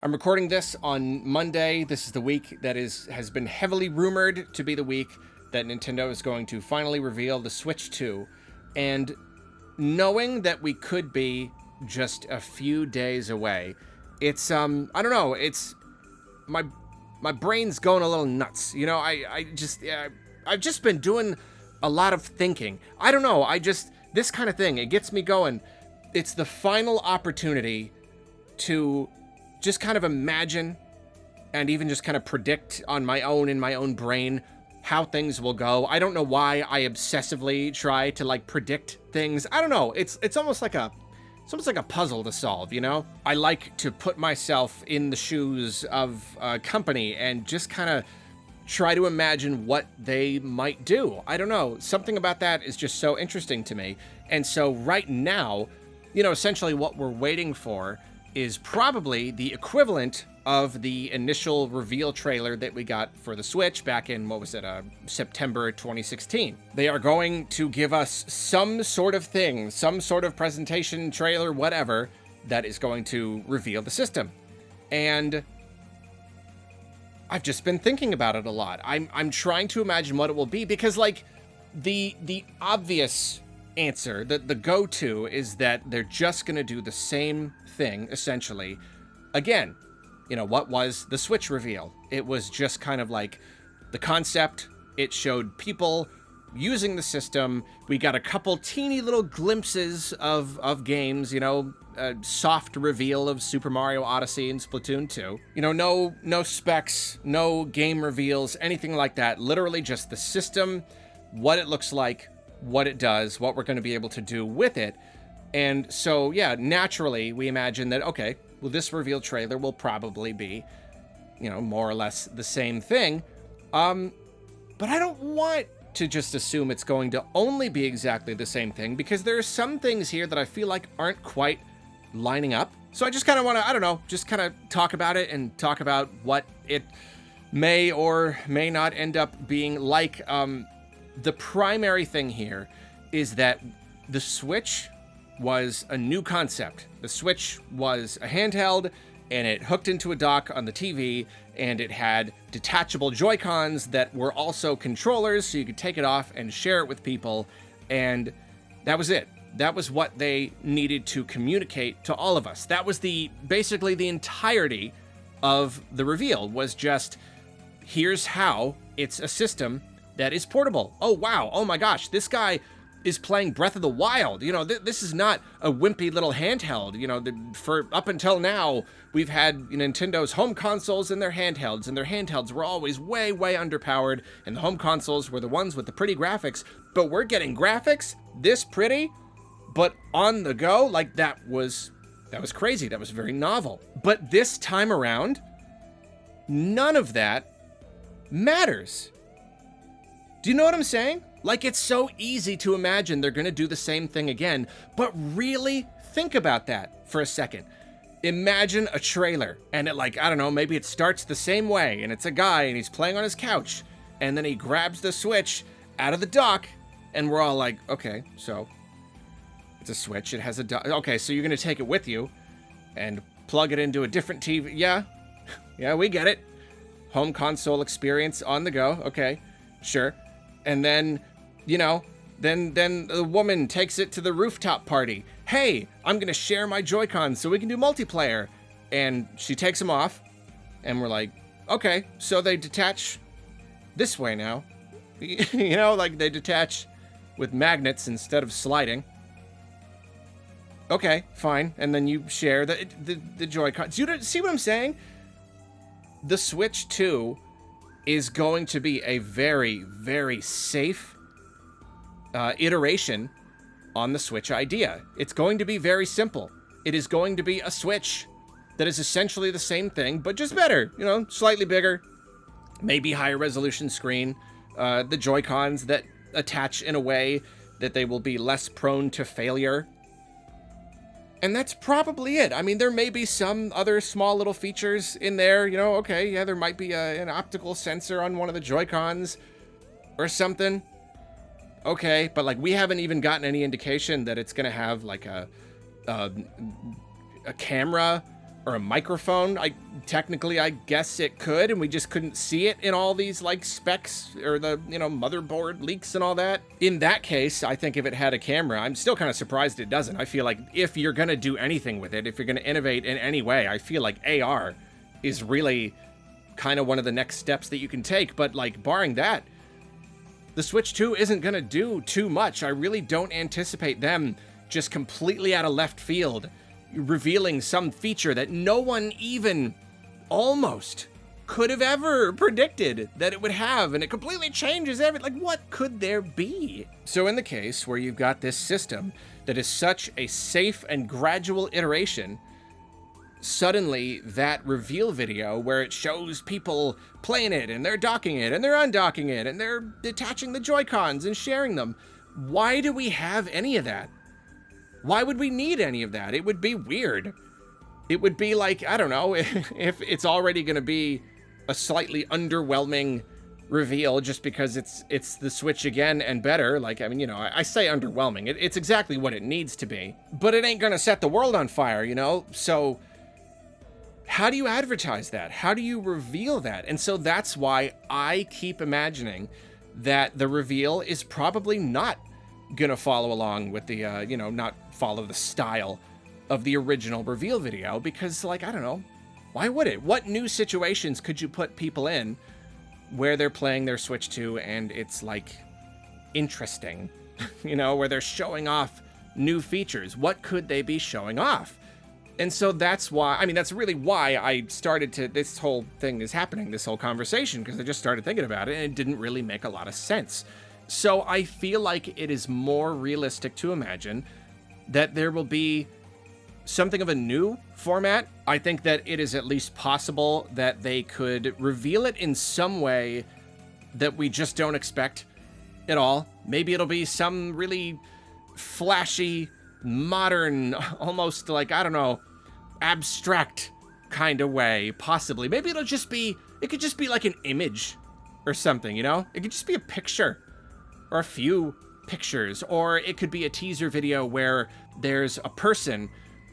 I'm recording this on Monday. This is the week that has been heavily rumored to be the week that Nintendo is going to finally reveal the Switch 2. And knowing that we could be just a few days away, it's I don't know, it's my brain's going a little nuts. You know, I've just been doing a lot of thinking. I don't know, this kind of thing, it gets me going. It's the final opportunity to just kind of imagine and even just kind of predict on my own, in my own brain, how things will go. I don't know why I obsessively try to like predict things. I don't know. It's almost like a puzzle to solve, you know? I like to put myself in the shoes of a company and just kind of try to imagine what they might do. I don't know. Something about that is just so interesting to me. And so right now, you know, essentially what we're waiting for is probably the equivalent of the initial reveal trailer that we got for the Switch back in, September 2016. They are going to give us some sort of thing, some sort of presentation, trailer, whatever, that is going to reveal the system. And I've just been thinking about it a lot. I'm trying to imagine what it will be, because like the obvious answer, the go-to, is that they're just going to do the same thing, essentially. Again, you know, what was the Switch reveal? It was just kind of like the concept. It showed people using the system. We got a couple teeny little glimpses of games, you know, a soft reveal of Super Mario Odyssey and Splatoon 2. You know, no specs, no game reveals, anything like that. Literally just the system, what it looks like, what it does, what we're going to be able to do with it. And so, yeah, naturally, we imagine that, okay, well, this reveal trailer will probably be, you know, more or less the same thing. But I don't want to just assume it's going to only be exactly the same thing, because there are some things here that I feel like aren't quite lining up. So I just kind of want to, I don't know, just kind of talk about it and talk about what it may or may not end up being like. The primary thing here is that the Switch was a new concept. The Switch was a handheld, and it hooked into a dock on the TV, and it had detachable Joy-Cons that were also controllers, so you could take it off and share it with people, and that was it. That was what they needed to communicate to all of us. That was basically the entirety of the reveal, was just, here's how it's a system that is portable. Oh, wow. Oh my gosh. This guy is playing Breath of the Wild. You know, this is not a wimpy little handheld. You know, for up until now, we've had Nintendo's home consoles and their handhelds were always way, way underpowered, and the home consoles were the ones with the pretty graphics. But we're getting graphics this pretty, but on the go. Like, that was crazy. That was very novel. But this time around, none of that matters. Do you know what I'm saying? Like, it's so easy to imagine they're going to do the same thing again, but really think about that for a second. Imagine a trailer, and it, like, I don't know, maybe it starts the same way, and it's a guy, and he's playing on his couch, and then he grabs the Switch out of the dock, and we're all like, okay, so it's a Switch, it has a dock. Okay, so you're going to take it with you and plug it into a different TV. Yeah, we get it. Home console experience on the go. Okay, sure. And then, you know, then the woman takes it to the rooftop party. Hey, I'm going to share my Joy-Cons so we can do multiplayer. And she takes them off, and we're like, okay, so they detach this way now. You know, like they detach with magnets instead of sliding. Okay, fine. And then you share the Joy-Cons. Do you see what I'm saying? The Switch 2 is going to be a very, very safe iteration on the Switch idea. It's going to be very simple. It is going to be a Switch that is essentially the same thing, but just better. You know, slightly bigger, maybe higher resolution screen, the Joy-Cons that attach in a way that they will be less prone to failure. And that's probably it. I mean, there may be some other small little features in there. You know, okay, yeah, there might be an optical sensor on one of the Joy-Cons or something. Okay, but like we haven't even gotten any indication that it's going to have like a camera or a microphone. Technically, I guess it could, and we just couldn't see it in all these like specs or the, motherboard leaks and all that. In that case, I think if it had a camera, I'm still kind of surprised it doesn't. I feel like if you're going to do anything with it, if you're going to innovate in any way, I feel like AR is really kind of one of the next steps that you can take. But like barring that, the Switch 2 isn't going to do too much. I really don't anticipate them just completely out of left field revealing some feature that no one even almost could have ever predicted that it would have, and it completely changes everything. Like, what could there be? So in the case where you've got this system that is such a safe and gradual iteration, suddenly that reveal video where it shows people playing it and they're docking it and they're undocking it and they're detaching the Joy-Cons and sharing them, why do we have any of that? Why would we need any of that? It would be weird. It would be like, I don't know, if it's already going to be a slightly underwhelming reveal just because it's the Switch again and better. Like, I mean, I say underwhelming. It's exactly what it needs to be. But it ain't going to set the world on fire, So how do you advertise that? How do you reveal that? And so that's why I keep imagining that the reveal is probably not gonna follow along with the, not follow the style of the original reveal video, because, like, I don't know, why would it? What new situations could you put people in where they're playing their Switch 2 and it's, like, interesting, where they're showing off new features? What could they be showing off? And so that's why, that's really why I started to, this whole thing is happening, this whole conversation, because I just started thinking about it and it didn't really make a lot of sense. So I feel like it is more realistic to imagine that there will be something of a new format. I think that it is at least possible that they could reveal it in some way that we just don't expect at all. Maybe it'll be some really flashy, modern, almost like, I don't know, abstract kind of way, possibly. Maybe it could just be like an image or something, It could just be a picture. Or a few pictures, or it could be a teaser video where there's a person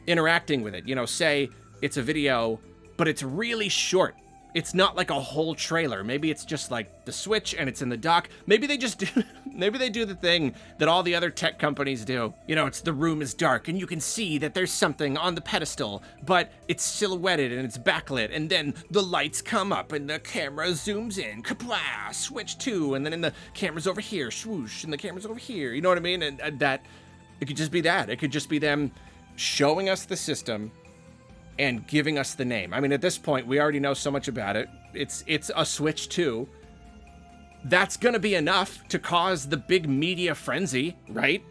interacting with it. Say it's a video, but it's really short. It's not like a whole trailer. Maybe it's just like the Switch and it's in the dock. Maybe they just do, maybe they do the thing that all the other tech companies do. It's the room is dark and you can see that there's something on the pedestal, but it's silhouetted and it's backlit. And then the lights come up and the camera zooms in, kapla, Switch 2. And then the camera's over here, swoosh, and the camera's over here. You know what I mean? And that, it could just be that. It could just be them showing us the system and giving us the name. At this point, we already know so much about it. It's a Switch 2. That's gonna be enough to cause the big media frenzy, right?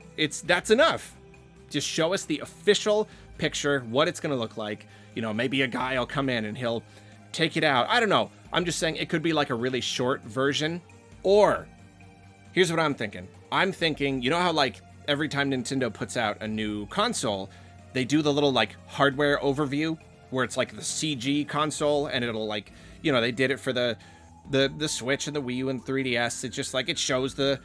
That's enough. Just show us the official picture, what it's gonna look like. Maybe a guy will come in and he'll take it out. I don't know. I'm just saying it could be like a really short version. Or, here's what I'm thinking. I'm thinking, how like every time Nintendo puts out a new console, they do the little like hardware overview where it's like the CG console and it'll like, they did it for the Switch and the Wii U and 3DS. It's just like it shows the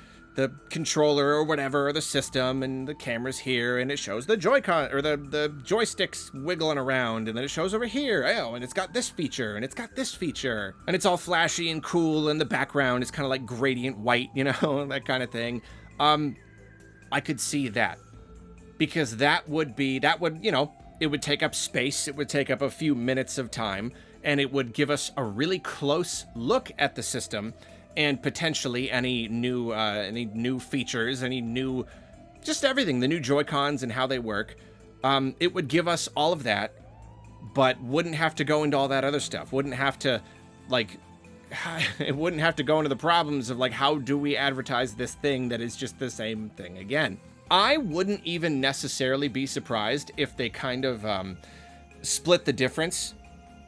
controller or whatever, or the system, and the camera's here, and it shows the Joy-Con or the joysticks wiggling around, and then it shows over here, and it's got this feature, and it's got this feature, and it's all flashy and cool, and the background is kind of like gradient white, that kind of thing. I could see that. Because that would, it would take up space, it would take up a few minutes of time, and it would give us a really close look at the system and potentially any new features, just everything, the new Joy-Cons and how they work. It would give us all of that, but wouldn't have to go into all that other stuff. Wouldn't have to, it wouldn't have to go into the problems of like, how do we advertise this thing that is just the same thing again? I wouldn't even necessarily be surprised if they kind of split the difference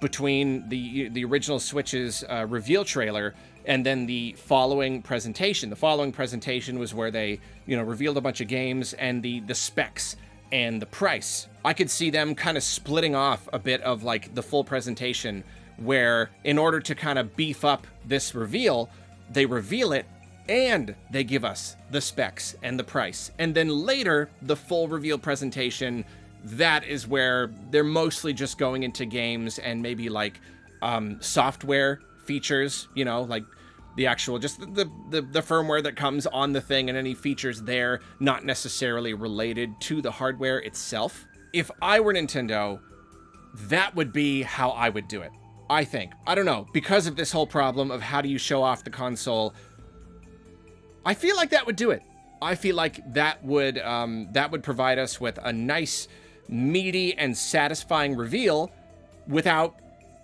between the original Switch's reveal trailer and then the following presentation. The following presentation was where they, revealed a bunch of games and the specs and the price. I could see them kind of splitting off a bit of like the full presentation where in order to kind of beef up this reveal, they reveal it and they give us the specs and the price. And then later, the full reveal presentation that is where they're mostly just going into games and maybe like software features, you know, like the actual, just the firmware that comes on the thing and any features there, not necessarily related to the hardware itself. If I were Nintendo, that would be how I would do it, I think. I don't know, because of this whole problem of how do you show off the console, I feel like that would do it. I feel like that would provide us with a nice, meaty, and satisfying reveal without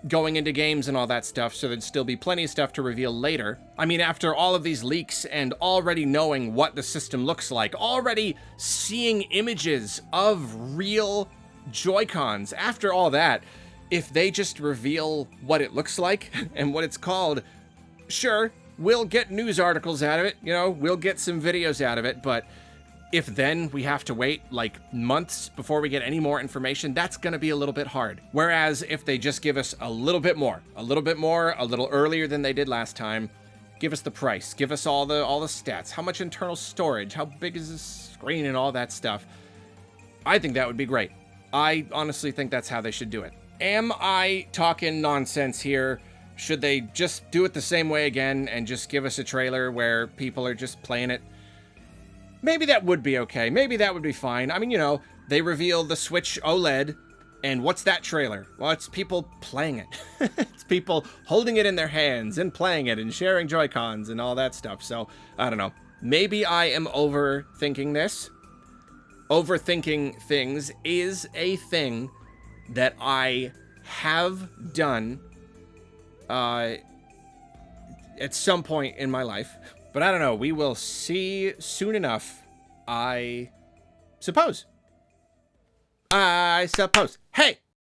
going into games and all that stuff, so there'd still be plenty of stuff to reveal later. I mean, after all of these leaks and already knowing what the system looks like, already seeing images of real Joy-Cons, after all that, if they just reveal what it looks like and what it's called, sure, we'll get news articles out of it, you know, we'll get some videos out of it, but if then we have to wait like months before we get any more information, that's going to be a little bit hard. Whereas if they just give us a little bit more, a little earlier than they did last time, give us the price, give us all the stats, how much internal storage, how big is this screen and all that stuff, I think that would be great. I honestly think that's how they should do it. Am I talking nonsense here? Should they just do it the same way again and just give us a trailer where people are just playing it? Maybe that would be okay. Maybe that would be fine. I mean, you know, they reveal the Switch OLED, and what's that trailer? Well, it's people playing it. It's people holding it in their hands and playing it and sharing Joy-Cons and all that stuff. So, I don't know. Maybe I am overthinking this. Overthinking things is a thing that I have done at some point in my life. But I don't know. We will see soon enough, I suppose. Hey!